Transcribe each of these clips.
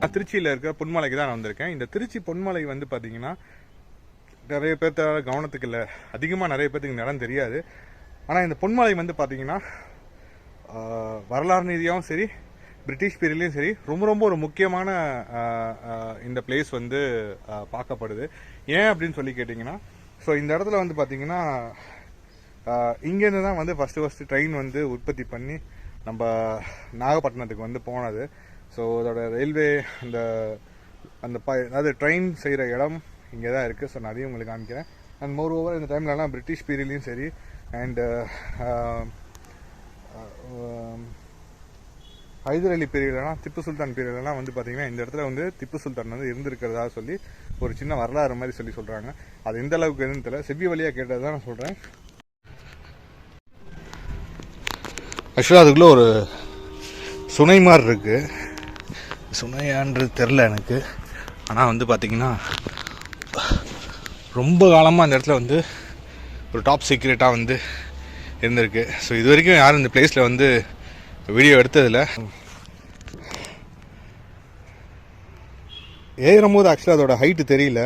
நான் திருச்சியில் இருக்க பொன்மலைக்கு தான் நான் வந்திருக்கேன். இந்த திருச்சி பொன்மலை வந்து பார்த்தீங்கன்னா நிறைய பேர்த்த கவனத்துக்கு இல்லை, அதிகமாக நிறைய பேர்த்துக்கு இந்த இடம் தெரியாது. ஆனால் இந்த பொன்மலை வந்து பார்த்தீங்கன்னா வரலாறு ரீதியாகவும் சரி, பிரிட்டிஷ் பீரியட்லேயும் சரி, ரொம்ப ரொம்ப ஒரு முக்கியமான இந்த பிளேஸ் வந்து பார்க்கப்படுது. ஏன் அப்படின்னு சொல்லி கேட்டிங்கன்னா, ஸோ இந்த இடத்துல வந்து பார்த்தீங்கன்னா இங்கேருந்து தான் வந்து ஃபஸ்ட்டு ட்ரெயின் வந்து உற்பத்தி பண்ணி நம்ம நாகப்பட்டினத்துக்கு வந்து போனது. ஸோ அதோட ரயில்வே அந்த அந்த அதாவது ட்ரெயின் செய்கிற இடம் இங்கே தான் இருக்குது. ஸோ நான் அதையும் உங்களுக்கு காமிக்கிறேன். அண்ட் மோர் ஓவர் இந்த டைம்லலாம் பிரிட்டிஷ் பீரியட்லேயும் சரி அண்டு ஹைதர் அலி பீரியட்லாம், திப்பு சுல்தான் பீரியட்லாம் வந்து பார்த்திங்கன்னா இந்த இடத்துல வந்து திப்பு சுல்தான் வந்து இருந்திருக்கிறதா சொல்லி ஒரு சின்ன வரலாறு மாதிரி சொல்லி சொல்கிறாங்க. அது எந்த அளவுக்கு எதுன்னு தெரியல, செவ்வி வழியாக கேட்டது தான் நான் சொல்கிறேன். ஆக்சுவலாக அதுக்குள்ளே ஒரு சுனை மாதிரி இருக்குது, சுனையான்றது தெரில எனக்கு. ஆனால் வந்து பார்த்திங்கன்னா ரொம்ப காலமாக அந்த இடத்துல வந்து ஒரு டாப் சீக்ரெட்டாக வந்து இருந்திருக்கு. ஸோ இது வரைக்கும் யாரும் இந்த பிளேஸில் வந்து வீடியோ எடுத்ததில்லை. ஏறும் போது ஆக்சுவலாக அதோட ஹைட்டு தெரியல,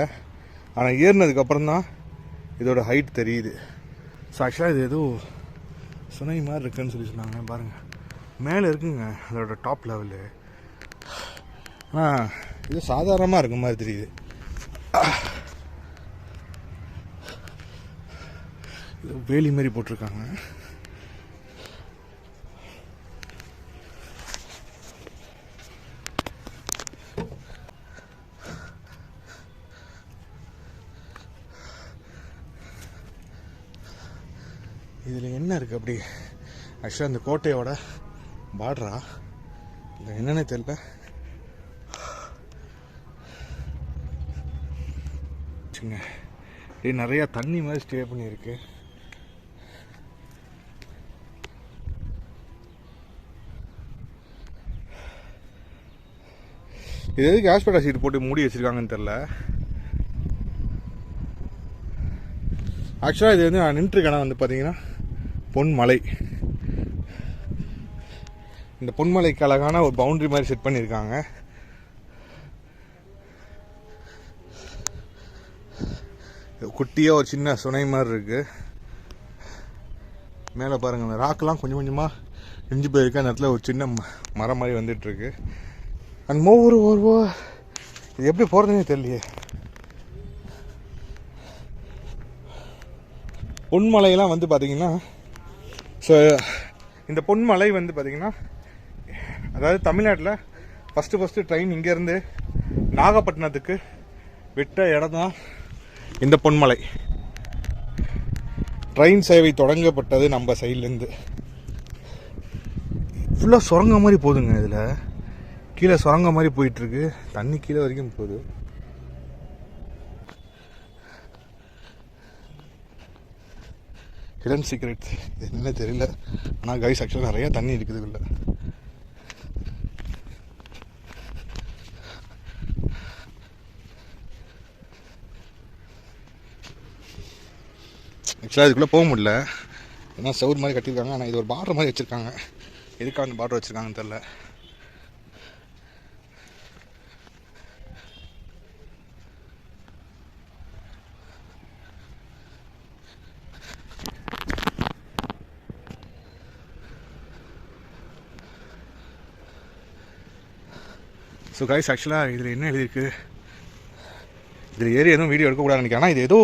ஆனால் ஏறினதுக்கப்புறம் தான் இதோட ஹைட் தெரியுது. ஸோ ஆக்சுவலாக இது ஏதோ சுனை மாதிரி இருக்குன்னு சொல்லி சொன்னாங்க. பாருங்கள், மேலே இருக்குங்க அதோட டாப் லெவலு. ஆனால் இது சாதாரணமாக இருக்க மாதிரி தெரியுது. இது வேலி மாதிரி போட்டிருக்காங்க. இதில் என்ன இருக்குது அப்படி? ஆக்சுவலாக அந்த கோட்டையோட பார்டரா இல்லை என்னன்னே தெரியல. இது நிறையா தண்ணி மாதிரி ஸ்டே பண்ணியிருக்கு. இது எதுக்கு ஆஸ்பெட்டா சீட் போட்டு மூடி வச்சிருக்காங்கன்னு தெரில. ஆக்சுவலாக இது வந்து நான் நின்றுருக்கேன் வந்து பார்த்தீங்கன்னா பொன்மலை. இந்த பொன்மலைக்கு அழகான ஒரு பவுண்டரி மாதிரி செட் பண்ணியிருக்காங்க. குட்டியாக ஒரு சின்ன சுனை மாதிரி இருக்குது. மேலே பாருங்கள், அந்த ராக்கெலாம் கொஞ்சம் கொஞ்சமாக இடிஞ்சு போயிருக்கு. அந்த இடத்துல ஒரு சின்ன மரம் மாதிரி வந்துட்டுருக்கு. அண்ட் இது எப்படி போகிறதுனே தெரியலையே. பொன்மலையெல்லாம் வந்து பார்த்திங்கன்னா, ஸோ இந்த பொன்மலை வந்து பார்த்திங்கன்னா அதாவது தமிழ்நாட்டில் ஃபஸ்ட்டு ட்ரெயின் இங்கேருந்து நாகப்பட்டினத்துக்கு விட்ட இடம் தான் இந்த பொன்மலை. ட்ரெயின் சேவை தொடங்கப்பட்டது நம்ம சைட்லேருந்து. ஃபுல்லாக சுரங்க மாதிரி போகுதுங்க. இதில் கீழே சுரங்க மாதிரி போயிட்டுருக்கு, தண்ணி கீழே வரைக்கும் போகுது. ஹிடன் சீக்ரெட் என்னன்னு தெரியல. ஆனால் கைஸ் ஆக்சுவலாக நிறையா தண்ணி இருக்குது இல்லை. ஆக்சுவலாக இதுக்குள்ளே போக முடியல, ஏன்னா சவுர் மாதிரி கட்டியிருக்காங்க. ஆனால் இது ஒரு பார்டர் மாதிரி வச்சுருக்காங்க. எதுக்காக அந்த பார்டர் வச்சுருக்காங்கன்னு தெரில. ஸோ கைஸ் ஆக்சுவலாக இதில் என்ன எழுதியிருக்கு, இதில் ஏறி எதுவும் வீடியோ எடுக்கக்கூடாதுன்னு நினைக்கிறேன். ஆனால் இது ஏதோ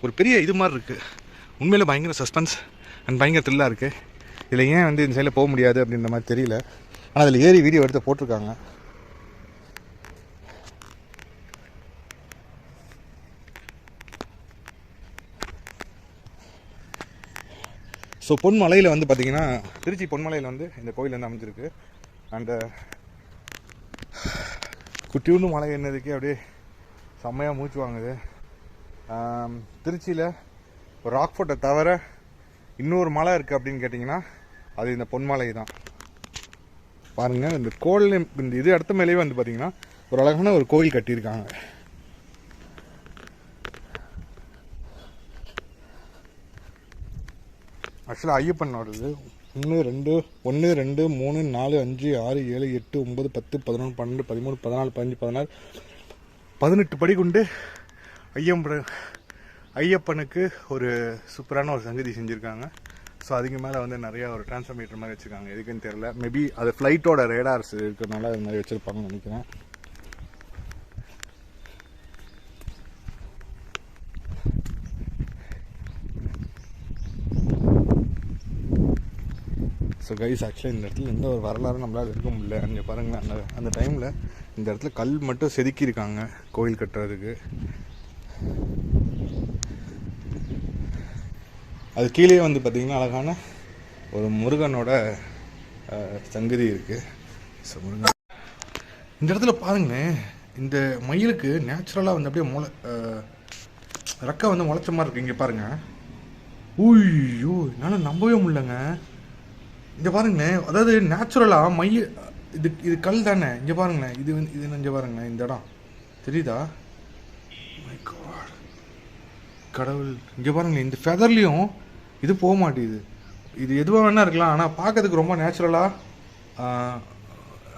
ஒரு பெரிய இது மாதிரி இருக்குது. உண்மையில் பயங்கர சஸ்பென்ஸ் அண்ட் பயங்கர த்ரில்லாக இருக்குது. இதில் ஏன் வந்து இந்த சைடில் போக முடியாது அப்படின்ற மாதிரி தெரியல. ஆனால் அதில் ஏறி வீடியோ எடுத்து போட்டிருக்காங்க. ஸோ பொன்மலையில் வந்து பார்த்திங்கன்னா திருச்சி பொன்மலையில் வந்து இந்த கோயில் வந்து அமைஞ்சிருக்கு. அண்ட் குட்டியூண்டு மலை என்னதுக்கே அப்படியே செம்மையாக மூச்சு வாங்குது. திருச்சியில் ஒரு ராக் ஃபோர்ட்டை தவிர இன்னொரு மலை இருக்குது அப்படின்னு கேட்டிங்கன்னா அது இந்த பொன்மலை தான். பாருங்கள், இந்த கோயில் இந்த இது இடத்த மேலேயே வந்து பார்த்திங்கன்னா ஒரு அழகான ஒரு கோயில் கட்டியிருக்காங்க. ஆக்சுவலாக ஐயப்பனோடது 1 2 1 2 3 4 5 6 7 8 9 10 11 12 13 14 15 16 18 படி கொண்டு ஐயப்பனுக்கு ஒரு சூப்பரான ஒரு சங்கதி செஞ்சுருக்காங்க. ஸோ அதுக்கு மேலே வந்து நிறையா ஒரு டிரான்ஸ்ஃபர்மேட்டர் மாதிரி வச்சுருக்காங்க. எதுக்குன்னு தெரியல. மேபி அது ஃப்ளைட்டோட ரேடார்ஸ் இருக்கிறதுனால அது மாதிரி வச்சுருப்பாங்கன்னு நினைக்கிறேன். ஸோ கைஸ், ஆக்சுவலாக இந்த இடத்துல எந்த ஒரு வரலாறும் நம்மளால் இருக்க முடியல. அங்கே பாருங்களேன், அந்த டைமில் இந்த இடத்துல கல் மட்டும் செதுக்கியிருக்காங்க கோயில் கட்டுறதுக்கு. அது கீழே வந்து பார்த்திங்கன்னா அழகான ஒரு முருகனோட சங்கதி இருக்குது. ஸோ முருகன் இந்த இடத்துல பாருங்களேன், இந்த மயிலுக்கு நேச்சுரலாக வந்து அப்படியே ரெக்கை வந்து முளைச்ச மாதிரி இருக்குது. இங்கே பாருங்கள். ஊய்யோ, என்னால் நம்பவே முடியலங்க. இங்கே பாருங்களேன், அதாவது நேச்சுரலாக மயில் இது கல் தானே. இங்கே பாருங்களேன், இது இங்கே பாருங்களேன், இந்த இடம் தெரியுதா? மை காட், கடவுள். இங்கே பாருங்களேன், இந்த ஃபெதர்லேயும் இது போக மாட்டேங்குது. இது எதுவாக வேணா இருக்கலாம், ஆனால் பார்க்கறதுக்கு ரொம்ப நேச்சுரலாக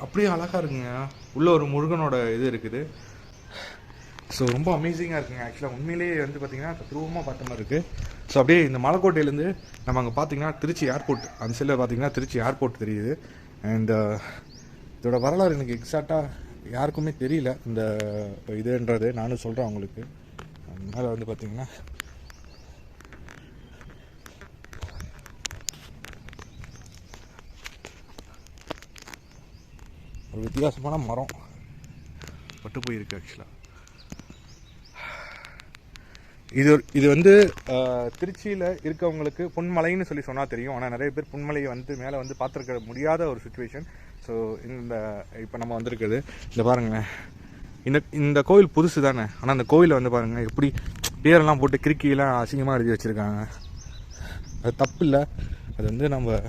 அப்படியே அழகாக இருக்குங்க. உள்ள ஒரு முருகனோட இது இருக்குது. ஸோ ரொம்ப அமேசிங்காக இருக்குங்க. ஆக்சுவலாக உண்மையிலேயே வந்து பார்த்திங்கன்னா தத்ரூபமாக பார்த்த மாதிரி இருக்குது. ஸோ அப்படியே இந்த மலைக்கோட்டையிலேருந்து நம்ம அங்கே பார்த்திங்கன்னா திருச்சி ஏர்போர்ட், அந்த சைடில் பார்த்திங்கன்னா திருச்சி ஏர்போர்ட் தெரியுது. அண்ட் இதோட வரலாறு எனக்கு எக்ஸாக்டாக யாருக்குமே தெரியல இந்த இதுன்றது. நானும் சொல்கிறேன் அவங்களுக்கு. அதனால் வந்து பார்த்திங்கன்னா ஒரு வித்தியாசமான மரம் பட்டு போயிருக்கு. ஆக்சுவலாக இது வந்து திருச்சியில் இருக்கவங்களுக்கு பொன்மலைன்னு சொல்லி சொன்னால் தெரியும். ஆனால் நிறைய பேர் பொன்மலையை வந்து மேலே வந்து பார்த்துருக்க முடியாத ஒரு சுச்சுவேஷன். ஸோ இப்போ நம்ம வந்திருக்குது இந்த பாருங்களேன். இந்த கோவில் புதுசு தானே, ஆனால் அந்த கோவிலில் வந்து பாருங்கள் எப்படி பேரெல்லாம் போட்டு கிறுக்கியெல்லாம் அசிங்கமாக எழுதி வச்சுருக்காங்க. அது தப்பு இல்லை, அது வந்து நம்ம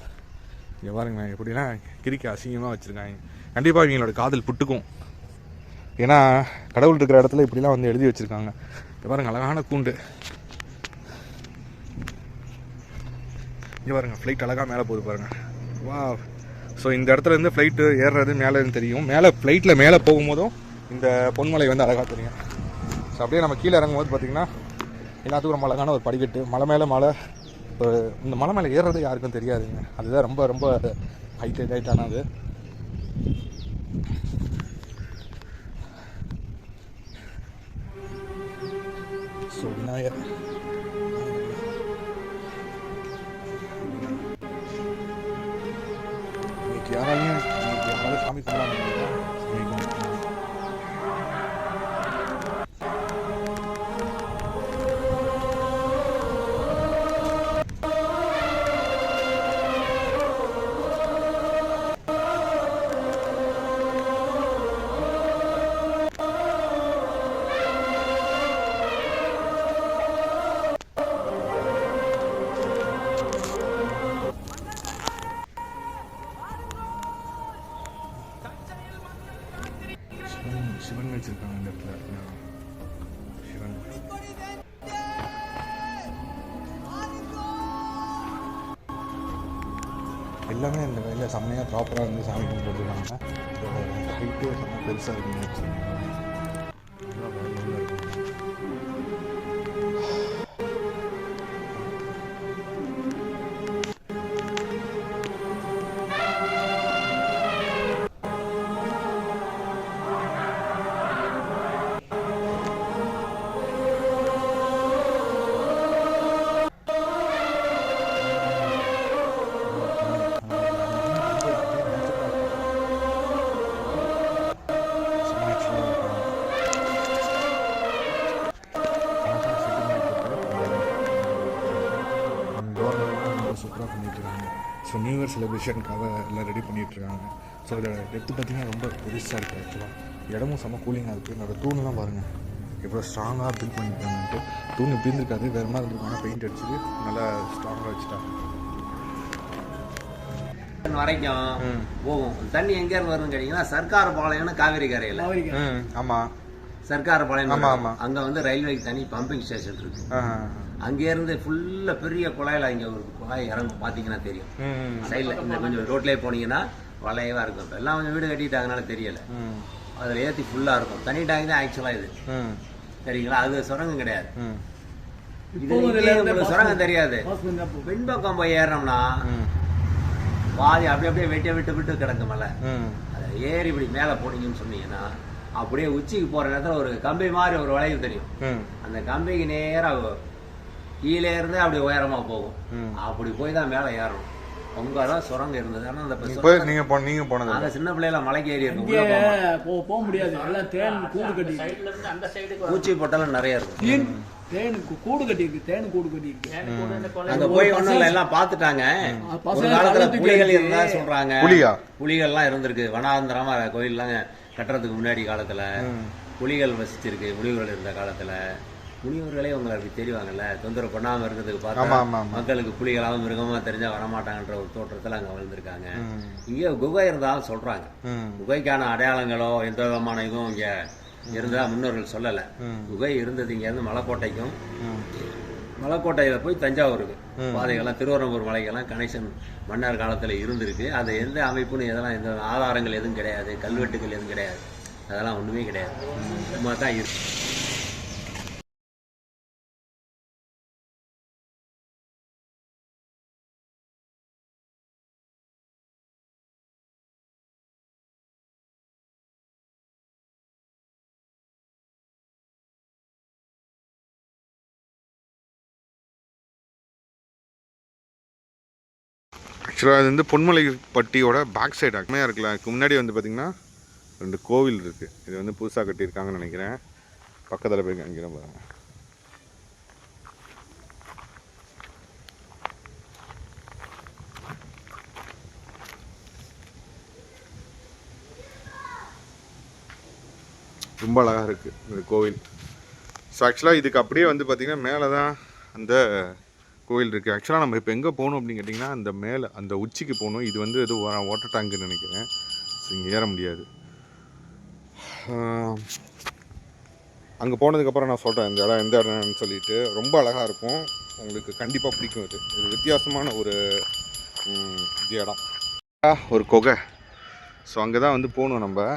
இங்கே பாருங்களேன் எப்படிலாம் கிறுக்கி அசிங்கமாக வச்சுருக்காங்க. கண்டிப்பாக இவங்களோட காதல் புட்டுக்கும். ஏன்னா கடவுள் இருக்கிற இடத்துல இப்படிலாம் வந்து எழுதி வச்சுருக்காங்க. இங்கே பாருங்கள், அழகான கூண்டு. இங்கே பாருங்கள், ஃப்ளைட் அழகாக மேலே போகுது பாருங்கள். வா. ஸோ இந்த இடத்துல இருந்து ஃப்ளைட்டு ஏறுறது மேலேருந்து தெரியும். ஃப்ளைட்டில் மேலே போகும்போதும் இந்த பொன்மலை வந்து அழகாக தெரியும். ஸோ அப்படியே நம்ம கீழே இறங்கும் போது பார்த்திங்கன்னா எல்லாத்துக்கும் ரொம்ப அழகான ஒரு படிக்கட்டு. மலை மேலே மலை. இப்போ இந்த மலை மேலே ஏறுறது யாருக்கும் தெரியாதுங்க. அதுதான் ரொம்ப ரொம்ப ஹைட்டானது. ஸோ விநாயகர் இன்னைக்கு யாராலும் சாமி கும்பிடாம சிவன் வச்சிருக்காங்க இந்த இடத்துல. சிவன் எல்லாமே இந்த வயலில் செம்மையாக ப்ராப்பராக வந்து சாமி கும்பிட்டுருக்காங்க. ஹைட்டு செம்ம பெருசாக இருக்குன்னு சூப்பராக பண்ணிட்டுருக்காங்க. ஸோ நியூ இயர் செலிப்ரேஷனுக்காக எல்லாம் ரெடி பண்ணிகிட்ருக்காங்க. ஸோ இதோட டெப்த்து பார்த்திங்கன்னா ரொம்ப பெருசாக இருக்குது. ஆக்சுவலாக இடமும் செம்ம கூலிங்காக இருக்குது. என்னோடய தூணெலாம் பாருங்கள் எவ்வளோ ஸ்ட்ராங்காக பில்ட் பண்ணியிருக்காங்கன்ட்டு. தூண் இப்படி இருந்திருக்காது, வேறு மாதிரி இருந்திருக்காங்க. பெயிண்ட் அடிச்சுட்டு நல்லா ஸ்ட்ராங்காக வச்சுட்டாங்க. வரைக்கும் போகும். தண்ணி எங்க இருந்து வரும்னு கேட்டீங்கன்னா சர்க்கார பாளையம்னு காவிரி கரையில. ஆமா, சர்க்கார பாளையம். ஆமா ஆமா. அங்க வந்து ரயில்வேக்கு தனி பம்பிங் ஸ்டேஷன் இருக்கு. அங்கேருந்து ஃபுல்லாக பெரிய குழாயில் இங்கே ஒரு குழாய் இறங்கும் பார்த்தீங்கன்னா தெரியும். சைடில் இந்த கொஞ்சம் ரோட்லேயே போனீங்கன்னா வளையவாக இருக்கும். இப்போ எல்லாம் கொஞ்சம் வீடு கட்டிட்டாங்கனால தெரியலை. அதில் ஏற்றி ஃபுல்லாக இருக்கும். தனி டேங்க் தான் ஆக்சுவலாக இது. சரிங்களா? அது சுரங்கம் கிடையாது. இது உங்களுக்கு சுரங்கம் தெரியாது. பின்பக்கம் போய் ஏறோம்னா பாதி அப்படியே வெட்டிய விட்டு கிடக்கு மலை. அதை ஏறி இப்படி மேலே போனீங்கன்னு சொன்னீங்கன்னா அப்படியே உச்சிக்கு போற நேரத்தில் ஒரு கம்பி மாதிரி ஒரு வளைவு தெரியும். அந்த கம்பிக்கு நேராக கீழே இருந்து அப்படி உயரமா போகும். அப்படி போய் தான் மேலே ஏறணும். அங்கதான் சுரங்கம் இருந்தது. ஆனா அந்த நீங்க போனது நாங்க சின்ன பிள்ளைல மலைக்கு ஏறி இருக்கும். போக முடியாது. எல்லாம் தேன் கூடு கட்டி பூச்சி பொட்டெல்லாம் நிறைய இருக்கும். தேனுக்கு கூடு கட்டி இருக்கு. தேனு கூடு கட்டி இருக்கு. அங்க போய் ஒண்ணும் இல்ல, எல்லாம் பாத்துட்டாங்க. ஒரு காலத்துல புலிகள் இருந்தா சொல்றாங்க. புலிகள்லாம் இருந்திருக்கு. வனாந்தரமா கோயில்லாம் கட்டுறதுக்கு முன்னாடி காலத்துல புலிகள் வசிச்சிருக்கு. முனிவர்கள் இருந்த காலத்துல முனிவர்களே உங்களை அப்படி தெரிவாங்கல்ல, தொந்தரவு பண்ணாம இருக்கிறதுக்கு பார்த்தா மக்களுக்கு புலிகளாகவும் மிருகமா தெரிஞ்சா வரமாட்டாங்கன்ற ஒரு தோற்றத்துல அங்க வளர்ந்துருக்காங்க. இங்க குகை இருந்தாலும் சொல்றாங்க. குகைக்கான அடையாளங்களோ எந்த விதமான இதுவும் இங்க இருந்தா முன்னோர்கள் சொல்லல. குகை இருந்தது இங்க இருந்து மலைக்கோட்டைக்கும், மலைக்கோட்டையில போய் தஞ்சாவூருக்கு பாதைகள்லாம் திருவரம்பூர் மலைக்கெல்லாம் கனெக்ஷன் மன்னர் காலத்துல இருந்திருக்கு. அது எந்த அமைப்புன்னு எதெல்லாம் எந்த ஆதாரங்கள் எதுவும் கிடையாது, கல்வெட்டுகள் எதுவும் கிடையாது, அதெல்லாம் ஒண்ணுமே கிடையாது. சும்மா தான் இருக்கு. ஆக்சுவலாக அது வந்து பொன்மலைப்பட்டியோட பேக் சைடு அக்கமையாக இருக்குல்ல. அதுக்கு முன்னாடி வந்து பார்த்திங்கன்னா 2 கோவில் இருக்குது. இது வந்து புதுசாக கட்டியிருக்காங்கன்னு நினைக்கிறேன். பக்கத்தில் போய் காமிக்கிறேன் பாருங்க. ரொம்ப அழகாக இருக்குது இந்த கோவில். ஸோ ஆக்சுவலாக இதுக்கு அப்படியே வந்து பார்த்திங்கன்னா மேலே தான் அந்த கோவில் இருக்குது. ஆக்சுவலாக நம்ம இப்போ எங்கே போகணும் அப்படின்னு கேட்டிங்கன்னா அந்த மேலே அந்த உச்சிக்கு போகணும். இது வந்து ஏதோ வாட்டர் டேங்க்குன்னு நினைக்கிறேன். ஸோ இங்கே ஏற முடியாது. அங்கே போனதுக்கப்புறம் நான் சொல்கிறேன் இந்த இடம் எந்த இடம்னு சொல்லிட்டு. ரொம்ப அழகாக இருக்கும், உங்களுக்கு கண்டிப்பாக பிடிக்கும். இது வித்தியாசமான ஒரு இடம், ஒரு குகை. ஸோ அங்கே தான் வந்து போகணும் நம்ம.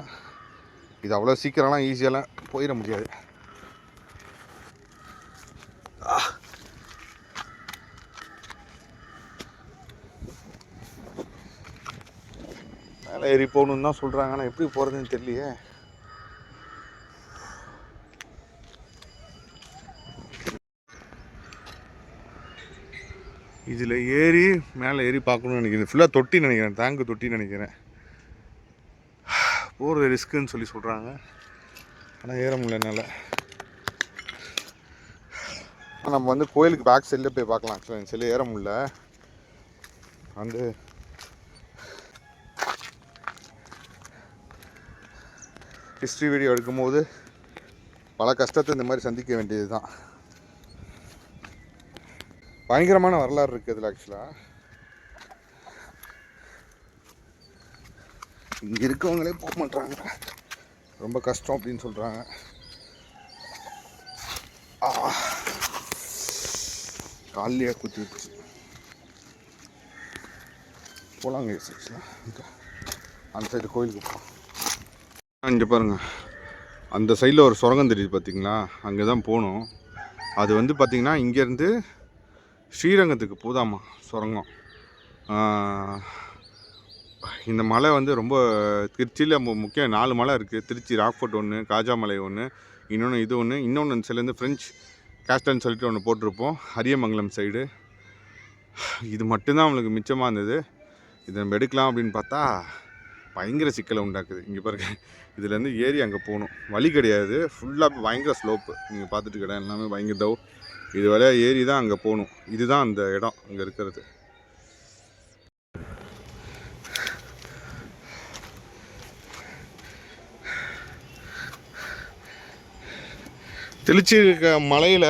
இது அவ்வளோ சீக்கிரம்லாம் ஈஸியாலாம் போயிட முடியாது. மேலே ஏறி போகணுன்னு தான் சொல்கிறாங்க. ஆனால் எப்படி போகிறதுன்னு தெரியலையே. இதில் ஏறி மேலே ஏறி பார்க்கணுன்னு நினைக்கிறேன். ஃபுல்லாக தொட்டி நினைக்கிறேன், டேங்கு தொட்டி நினைக்கிறேன். போகிறது ரிஸ்க்குன்னு சொல்லி சொல்கிறாங்க. ஆனால் ஏற முடியல என்னால். நம்ம வந்து கோயிலுக்கு பேக் சைடில் போய் பார்க்கலாம். ஆக்சுவலாக என் சைடில் ஏற முடியல. வந்து ஹிஸ்ட்ரி வீடியோ எடுக்கும்போது பல கஷ்டத்தை இந்த மாதிரி சந்திக்க வேண்டியது தான். பயங்கரமான வரலாறு இருக்குது இதில். ஆக்சுவலாக இங்கே இருக்கவங்களே போக மாட்டாங்க, ரொம்ப கஷ்டம் அப்படின்னு சொல்கிறாங்க. காலையே குத்தி விட்டுச்சு. போகலாங்க அந்த சைடு கோயிலுக்கு போகலாம். இங்கே பாருங்கள், அந்த சைடில் ஒரு சுரங்கம் தெரியுது பார்த்தீங்களா, அங்கே தான் போகணும். அது வந்து பார்த்திங்கன்னா இங்கேருந்து ஸ்ரீரங்கத்துக்கு போதாமா சுரங்கம். இந்த மலை வந்து ரொம்ப திருச்சியில் முக்கியம் 4 மலை இருக்குது. திருச்சி ராக்ஃபோர்ட் ஒன்று, காஜா மலை ஒன்று, இன்னொன்று இது ஒன்று, இன்னொன்று சிலேருந்து ஃப்ரெஞ்ச் கேஸ்டல்னு சொல்லிட்டு ஒன்று போட்டிருப்போம், அரியமங்கலம் சைடு. இது மட்டும்தான் அவங்களுக்கு மிச்சமாக இருந்தது. இதை நம்ம எடுக்கலாம் அப்படின்னு பார்த்தா பயங்கர சிக்கலை உண்டாக்குது. இங்கே பாருங்க, இதுலேருந்து ஏறி அங்கே போகணும், வழி கிடையாது, ஃபுல்லாக பயங்கர ஸ்லோப்பு. நீங்கள் பார்த்துட்டு கிட எல்லாமே பயங்கர தவ். இது வழியாக ஏறி தான் அங்கே போகணும். இதுதான் அந்த இடம் அங்கே இருக்கிறது. திருச்சி இருக்க மலையில்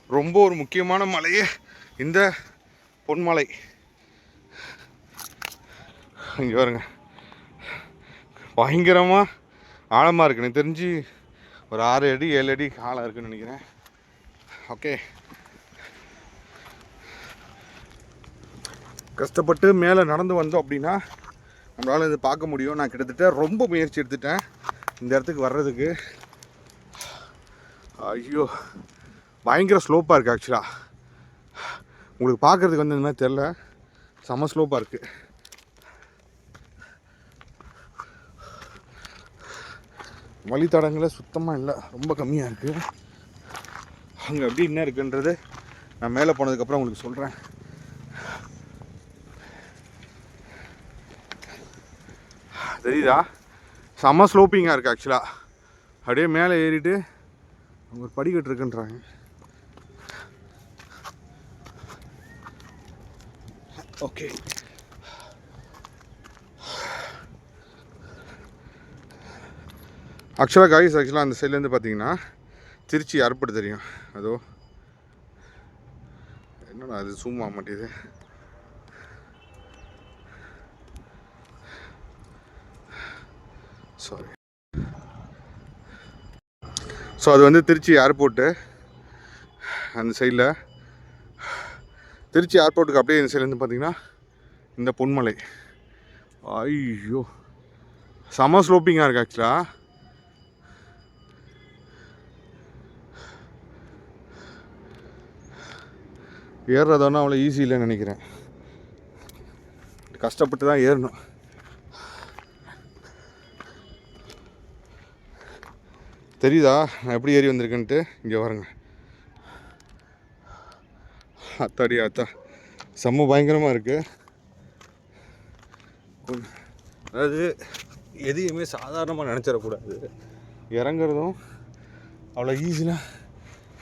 ரொம்ப ஒரு முக்கியமான மலையே இந்த பொன்மலை. இங்கே பாருங்க, பயங்கரமாக ஆழமாக இருக்குது. எனக்கு தெரிஞ்சு ஒரு 6 அடி 7 அடி ஆழம் இருக்குதுன்னு நினைக்கிறேன். ஓகே, கஷ்டப்பட்டு மேலே நடந்து வந்தோம் அப்படின்னா நம்மளால் இது பார்க்க முடியும். நான் கிட்டத்தட்ட ரொம்ப முயற்சி எடுத்துட்டேன் இந்த இடத்துக்கு வர்றதுக்கு. ஐயோ பயங்கர ஸ்லோப்பாக இருக்குது. ஆக்சுவலாக உங்களுக்கு பார்க்குறதுக்கு வந்து இந்த மாதிரி தெரில, செம ஸ்லோப்பாக இருக்குது. வழித்தடங்களே சுத்தமாக இல்லை, ரொம்ப கம்மியாக இருக்குது. அங்கே எப்படி என்ன இருக்குன்றது நான் மேலே போனதுக்கப்புறம் உங்களுக்கு சொல்கிறேன். தெரியுதா? செம ஸ்லோப்பிங்காக இருக்குது ஆக்சுவலாக. அப்படியே மேலே ஏறிட்டு அங்கே ஒரு படிக்கட்டு இருக்குன்றாங்க. ஓகே, ஆக்சுவலாக அந்த சைட்லேருந்து பார்த்தீங்கன்னா திருச்சி ஏர்போர்ட் தெரியும். அதோ என்னடா அது ஜூம் ஆக மாட்டேது. சாரி. ஸோ அது வந்து திருச்சி ஏர்போர்ட்டு. அந்த சைடில் திருச்சி ஏர்போர்ட்டுக்கு அப்படியே இந்த சைட்லேருந்து பார்த்தீங்கன்னா இந்த பொன்மலை. ஐயோ செம ஸ்லோப்பிங்காக இருக்குது ஆக்சுவலாக. ஏறுறதுன்னா அவ்வளோ ஈஸி இல்லைன்னு நினைக்கிறேன். கஷ்டப்பட்டு தான் ஏறணும். தெரியுதா நான் எப்படி ஏறி வந்திருக்கேன்ட்டு? இங்கே பாருங்க. அத்தாடி அத்தா, செம்ம பயங்கரமாக இருக்குது. அதாவது எதையுமே சாதாரணமாக நினச்சிடக்கூடாது. இறங்குறதும் அவ்வளோ ஈஸிலாம்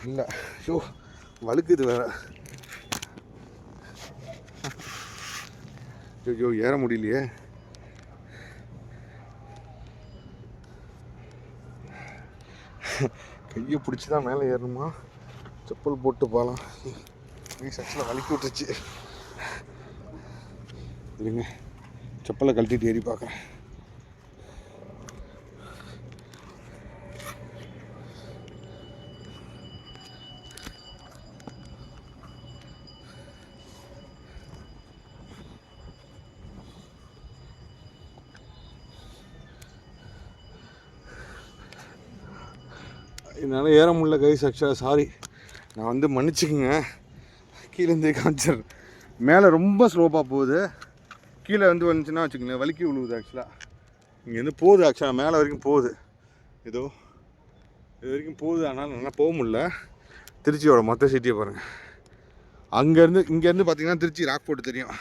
இல்லை. ஷோ வழுக்குது வேற. ஐயோ ஏற முடியலையே. கையை பிடிச்சி தான் மேலே ஏறணுமா? செப்பல் போட்டு போகலாம். சச்சில் வலிக்கி விட்டுருச்சு. இல்லைங்க, செப்பலை கழட்டிட்டு ஏறி பார்க்குறேன். என்னால் ஏற முடியல கைஸ். ஆக்சுவலாக சாரி, நான் வந்து மன்னிச்சுக்குங்க. கீழேருந்து காமிச்சிடுறேன். மேலே ரொம்ப ஸ்லோப்பாக போகுது, கீழே வந்து வந்துச்சுன்னா வச்சுக்கோங்களேன் வலிக்கி விழுவுது. ஆக்சுவலாக இங்கேருந்து போகுது, ஆக்சுவலாக மேலே வரைக்கும் போகுது. ஏதோ இது வரைக்கும் போகுது, ஆனால் நல்லா போக முடியல. திருச்சியோட மொத்த சிட்டியை பாருங்கள். இங்கேருந்து பார்த்தீங்கன்னா திருச்சி ராக் போட்டு தெரியும்.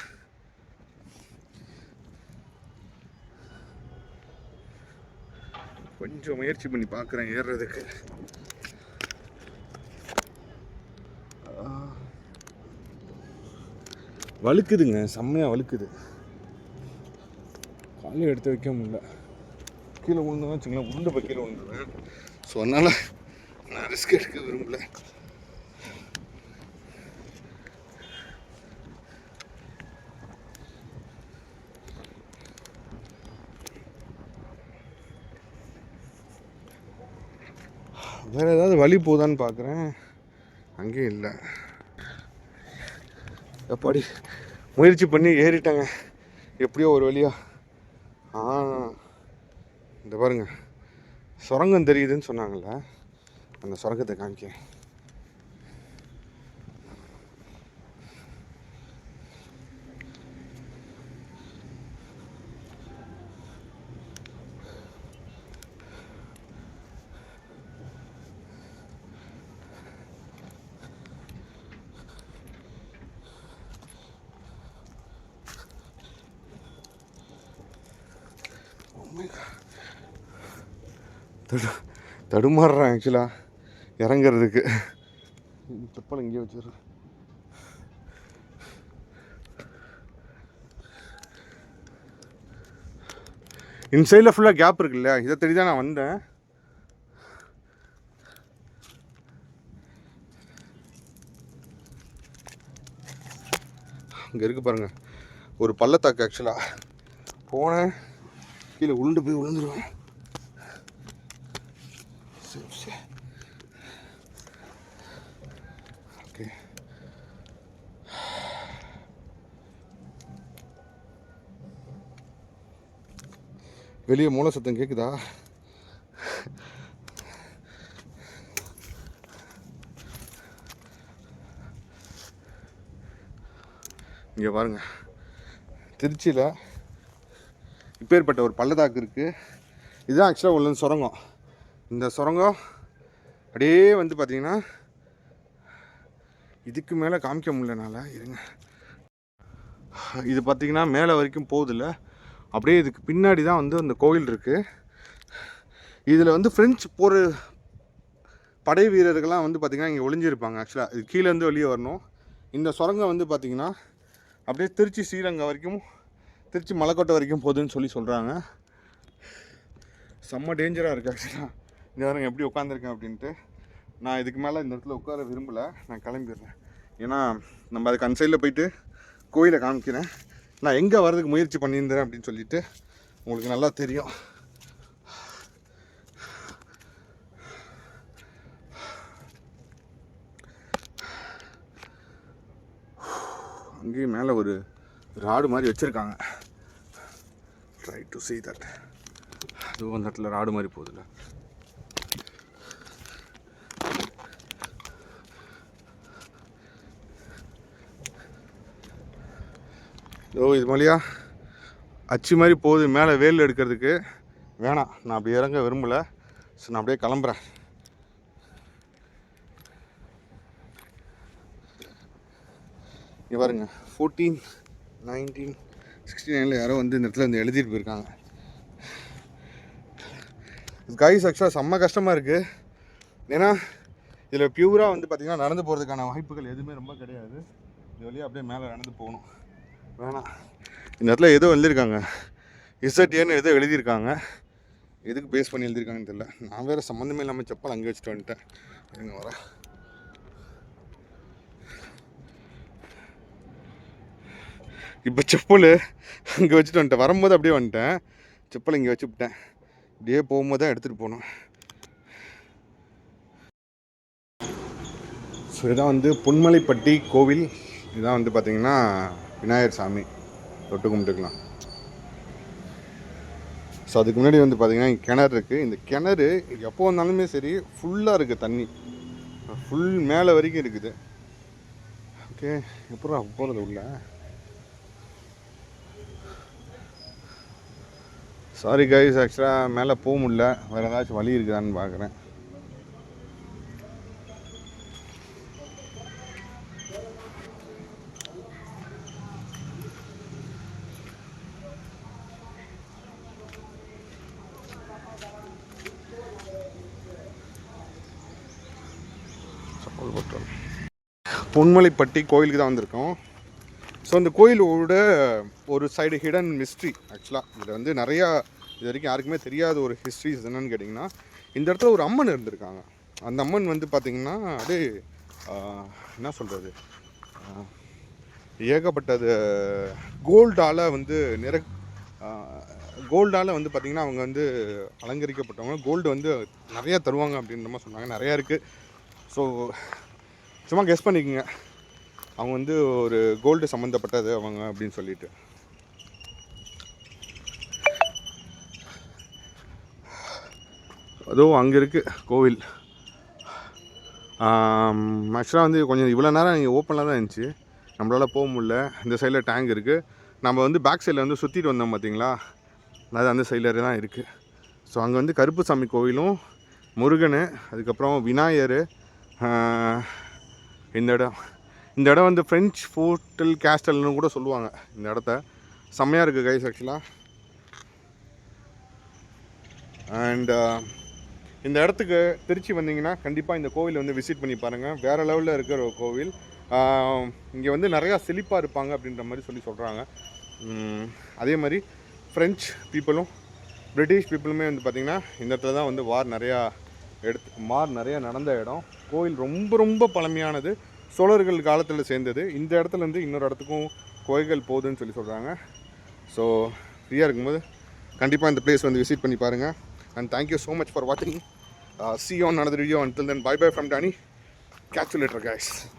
கொஞ்சம் முயற்சி பண்ணி பார்க்குறேன் ஏறுறதுக்கு. வழுக்குதுங்க, செம்மையாக வழுக்குது. காலையில் எடுத்து வைக்க முடியல. கீழே விழுந்தோன்னு வச்சுங்களேன், உருண்டு போய் கீழே விழுந்துருவேன். ஸோ அதனால் நான் ரிஸ்க் எடுக்க விரும்பல. வேறு ஏதாவது வழி போதான்னு பார்க்குறேன், அங்கேயும் இல்லை. எப்பாடி முயற்சி பண்ணி ஏறிட்டாங்க எப்படியோ ஒரு வழியா. இந்த பாருங்க சுரங்கம் தெரியுதுன்னு சொன்னாங்கள்ல, அந்த சுரங்கத்தை காமிக்கிறேன். தடுமாறுறேன் ஆக்சுவலாக இறங்கிறதுக்கு. செப்பல் இங்கே வச்சிடுறேன். இந்த சைடில் ஃபுல்லாக கேப் இருக்குல்ல, இதை தேடி தான் நான் வந்தேன். இங்கே இருக்கு பாருங்கள் ஒரு பள்ளத்தாக்கு. ஆக்சுவலாக போனேன் கீழே உருண்டு போய் விழுந்துருவேன். ஓகே வெளியே மூல சத்தம் கேட்குதா? இங்கே பாருங்க, திருச்சியில் இப்பேற்பட்ட ஒரு பள்ளத்தாக்கு இருக்குது. இதுதான் ஆக்சுவலாக உள்ள சுரங்கம். இந்த சுரங்கம் அப்படியே வந்து பார்த்திங்கன்னா இதுக்கு மேலே காமிக்க முடியலனால இருங்க, இது பார்த்திங்கன்னா மேலே வரைக்கும் போகுதில்ல, அப்படியே இதுக்கு பின்னாடி தான் வந்து அந்த கோயில் இருக்குது. இதில் வந்து ஃப்ரெஞ்சு போர் படை வீரர்கள்லாம் வந்து பார்த்திங்கன்னா இங்கே ஒளிஞ்சிருப்பாங்க. ஆக்சுவலாக இது கீழேருந்து வெளியே வரணும். இந்த சுரங்கம் வந்து பார்த்திங்கன்னா அப்படியே திருச்சி ஸ்ரீரங்கம் வரைக்கும், திருச்சி மலைக்கோட்டை வரைக்கும் போகுதுன்னு சொல்கிறாங்க. செம்ம டேஞ்சராக இருக்குது ஆக்சுவலாக. இந்த வாரம் எப்படி உட்காந்துருக்கேன் அப்படின்ட்டு. நான் இதுக்கு மேலே இந்த இடத்துல உட்கார விரும்பலை, நான் கிளம்பிடுறேன். ஏன்னா நம்ம அதுக்கு அந்த சைடில் போயிட்டு கோயிலை காமிக்கிறேன். நான் எங்கே வர்றதுக்கு முயற்சி பண்ணியிருந்தேன் அப்படின்னு சொல்லிட்டு உங்களுக்கு நல்லா தெரியும். அங்கேயும் மேலே ஒரு ராடு மாதிரி வச்சுருக்காங்க. Try to see that. அதுவும் அந்த இடத்துல ராடு மாதிரி போகுதுல்ல. இது மாதிரியா அச்சு மாதிரி போகுது மேலே வேல் எடுக்கிறதுக்கு. வேணாம், நான் அப்படி இறங்க விரும்பலை. ஸோ நான் அப்படியே கிளம்புறேன். இங்கே பாருங்க, 141969 யாரோ வந்து இந்த இடத்துல வந்து எழுதிட்டு போயிருக்காங்க. கைஸ் ஆக்சுவலாக செம்ம கஷ்டமாக இருக்குது. ஏன்னா இதில் பியூராக வந்து பார்த்திங்கன்னா நடந்து போகிறதுக்கான வாய்ப்புகள் எதுவுமே ரொம்ப கிடையாது. இது வழியாக அப்படியே மேலே நடந்து போகணும். வேணாம், இந்த இடத்துல ஏதோ எழுதியிருக்காங்க, இசட்ஏன்னு ஏதோ எழுதியிருக்காங்க. எதுக்கு பேஸ் பண்ணி எழுதியிருக்காங்கன்னு தெரியல. நான் வேறு சம்மந்தமே இல்லாமல் செப்பல் அங்கே வச்சுட்டு வந்துட்டேன். எங்க வரேன், இப்போ செப்பல் அங்கே வச்சுட்டு வந்துட்டேன். வரும்போது அப்படியே வந்துட்டேன், செப்பல் இங்கே வச்சுவிட்டேன். இப்படியே போகும்போது தான் எடுத்துகிட்டு போகணும். ஸோ இதான் வந்து பொன்மலைப்பட்டி கோவில். இதான் வந்து பார்த்திங்கன்னா விநாயகர் சாமி, தொட்டு கும்பிட்டுக்கலாம். ஸோ அதுக்கு முன்னாடி வந்து பார்த்திங்கன்னா இங்கே கிணறு இருக்குது. இந்த கிணறு எப்போ வந்தாலுமே சரி ஃபுல்லாக இருக்குது, தண்ணி ஃபுல் மேலே வரைக்கும் இருக்குது. ஓகே, எப்பறம் போகிறது உள்ள? சாரி கைஸ், ஆக்சுவலாக மேலே போக முடியல. வேறு ஏதாச்சும் வழி இருக்குதான்னு பார்க்குறேன். பொன்மலைப்பட்டி கோயிலுக்கு தான் வந்திருக்கோம். ஸோ அந்த கோயிலோட ஒரு சைடு ஹிடன் மிஸ்ட்ரி. ஆக்சுவலாக இதில் வந்து நிறையா இது வரைக்கும் யாருக்குமே தெரியாத ஒரு ஹிஸ்ட்ரிஸ் என்னென்னு கேட்டிங்கன்னா, இந்த இடத்துல ஒரு அம்மன் இருந்திருக்காங்க. அந்த அம்மன் வந்து பார்த்திங்கன்னா அப்படியே என்ன சொல்கிறது, ஏகப்பட்டது கோல்டால் வந்து கோல்டால் வந்து பார்த்திங்கன்னா அவங்க வந்து அலங்கரிக்கப்பட்டவங்க. கோல்டு வந்து நிறையா தருவாங்க அப்படின்ற மாதிரி சொன்னாங்க. நிறையா இருக்குது. ஸோ சும்மா கெஸ் பண்ணிக்கோங்க, அவங்க வந்து ஒரு கோல்டு சம்மந்தப்பட்டது அவங்க அப்படின்னு சொல்லிட்டு. அதுவும் அங்கே இருக்குது கோவில். ஆக்சுவலாக வந்து கொஞ்சம் இவ்வளோ நேரம் இங்கே ஓப்பனில் தான் இருந்துச்சு, நம்மளால் போக முடியல. இந்த சைடில் டேங்க் இருக்குது. நம்ம வந்து பேக் சைடில் வந்து சுற்றிட்டு வந்தோம் பார்த்தீங்களா, அது அந்த சைடில் தான் இருக்குது. ஸோ அங்கே வந்து கருப்புசாமி கோவிலும், முருகன், அதுக்கப்புறம் விநாயகர். இந்த இடம் வந்து ஃப்ரெஞ்ச் ஃபோர்ட்டல் கேஸ்டல்னு கூட சொல்லுவாங்க. இந்த இடத்த செம்மையாக இருக்குது கைஸ் ஆக்சுவலாக. அண்ட் இந்த இடத்துக்கு திருச்சி வந்தீங்கன்னா கண்டிப்பாக இந்த கோவில் வந்து விசிட் பண்ணி பாருங்கள். வேறு லெவலில் இருக்கிற ஒரு கோவில். இங்கே வந்து நிறையா செழிப்பாக இருப்பாங்க அப்படின்ற மாதிரி சொல்கிறாங்க. அதே மாதிரி ஃப்ரெஞ்ச் பீப்புளும் பிரிட்டிஷ் பீப்புளுமே வந்து பார்த்திங்கன்னா இந்த இடத்துல தான் வந்து வார் நிறையா நடந்த இடம். கோவில் ரொம்ப ரொம்ப பழமையானது, சோழர்கள் காலத்தில் சேர்ந்தது. இந்த இடத்துலேருந்து இன்னொரு இடத்துக்கும் கோயில்கள் போகுதுன்னு சொல்கிறாங்க. ஸோ ஃப்ரீயாக இருக்கும்போது கண்டிப்பாக இந்த பிளேஸ் வந்து விசிட் பண்ணி பாருங்கள். And thank you so much for வாட்சிங். See you on another video. Until then, bye bye from Danny. Catch you later guys.